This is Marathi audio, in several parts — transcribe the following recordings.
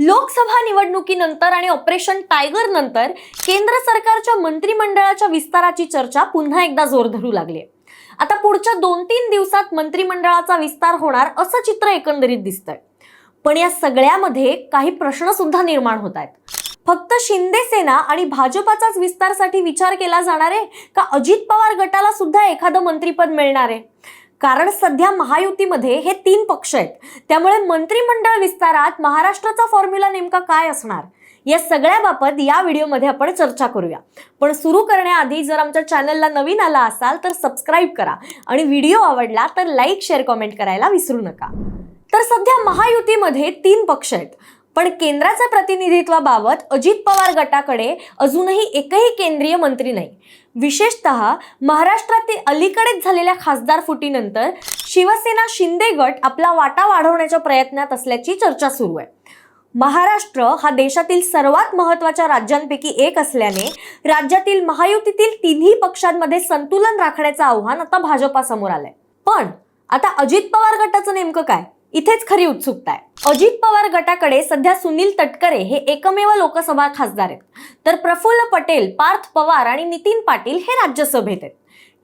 लोकसभा निवडणुकीनंतर आणि ऑपरेशन टायगर नंतर केंद्र सरकारच्या मंत्रिमंडळाच्या विस्ताराची चर्चा पुन्हा एकदा जोर धरू लागली आहे. आता पुढच्या 2-3 दिवसात मंत्रिमंडळाचा विस्तार होणार असं चित्र एकंदरीत दिसतंय. पण या सगळ्यामध्ये काही प्रश्न सुद्धा निर्माण होत आहेत. फक्त शिंदे सेना आणि भाजपाचाच विस्तारासाठी विचार केला जाणार आहे का अजित पवार गटाला सुद्धा एखादं मंत्रिपद मिळणार आहे? कारण सध्या महायुतीमध्ये हे 3 पक्ष आहेत, त्यामुळे मंत्रिमंडळ विस्तारात महाराष्ट्राचा फॉर्म्युला नेमका काय असणार या सगळ्याबाबत या व्हिडिओमध्ये आपण चर्चा करूया. पण सुरू करण्याआधी जर आमच्या चॅनलला नवीन आला असाल तर सबस्क्राईब करा आणि व्हिडिओ आवडला तर लाईक, शेअर, कमेंट करायला विसरू नका. तर सध्या महायुतीमध्ये 3 पक्ष आहेत, पण केंद्राच्या प्रतिनिधित्वाबाबत अजित पवार गटाकडे अजूनही एकही केंद्रीय मंत्री नाही. विशेषतः महाराष्ट्रातील अलीकडेच झालेल्या खासदार फुटीनंतर शिवसेना शिंदे गट आपला वाटा वाढवण्याच्या प्रयत्नात असल्याची चर्चा सुरू आहे. महाराष्ट्र हा देशातील सर्वात महत्त्वाच्या राज्यांपैकी एक असल्याने राज्यातील महायुतीतील 3ही पक्षांमध्ये संतुलन राखण्याचं आव्हान आता भाजपासमोर आलंय. पण आता अजित पवार गटाचं नेमकं काय, इथेच खरी उत्सुकता आहे. अजित पवार गटाकडे सध्या सुनील तटकरे हे एकमेव लोकसभा खासदार आहेत, तर प्रफुल्ल पटेल, पार्थ पवार आणि नितीन पाटील हे राज्यसभेत आहेत.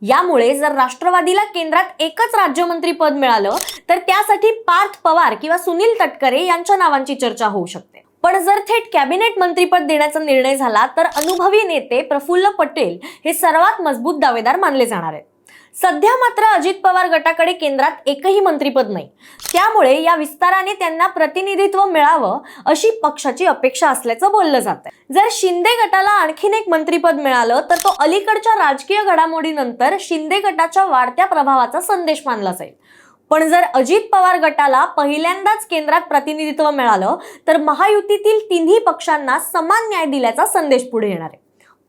यामुळे जर राष्ट्रवादीला केंद्रात एकच राज्यमंत्री पद मिळालं तर त्यासाठी पार्थ पवार किंवा सुनील तटकरे यांच्या नावांची चर्चा होऊ शकते. पण जर थेट कॅबिनेट मंत्रीपद देण्याचा निर्णय झाला तर अनुभवी नेते प्रफुल्ल पटेल हे सर्वात मजबूत दावेदार मानले जाणार आहेत. सध्या मात्र अजित पवार गटाकडे केंद्रात एकही मंत्रिपद नाही, त्यामुळे या विस्ताराने त्यांना प्रतिनिधित्व मिळावं अशी पक्षाची अपेक्षा असल्याचं बोललं जात आहे. जर शिंदे गटाला आणखीन एक मंत्रिपद मिळालं तर तो अलीकडच्या राजकीय घडामोडीनंतर शिंदे गटाच्या वाढत्या प्रभावाचा संदेश मानला जाईल. पण जर अजित पवार गटाला पहिल्यांदाच केंद्रात प्रतिनिधित्व मिळालं तर महायुतीतील 3ही पक्षांना समान न्याय दिल्याचा संदेश पुढे येणार आहे.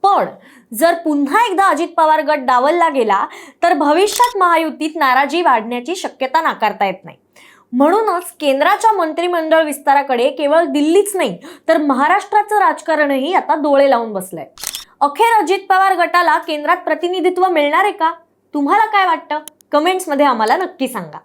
पण जर पुन्हा एकदा अजित पवार गट डावलला गेला तर भविष्यात महायुतीत नाराजी वाढण्याची शक्यता नाकारता येत नाही. म्हणूनच केंद्राच्या मंत्रिमंडळ विस्ताराकडे केवळ दिल्लीच नाही तर महाराष्ट्राचं राजकारणही आता डोळे लावून बसलंय. अखेर अजित पवार गटाला केंद्रात प्रतिनिधित्व मिळणार आहे का? तुम्हाला काय वाटतं? कमेंट्समध्ये आम्हाला नक्की सांगा.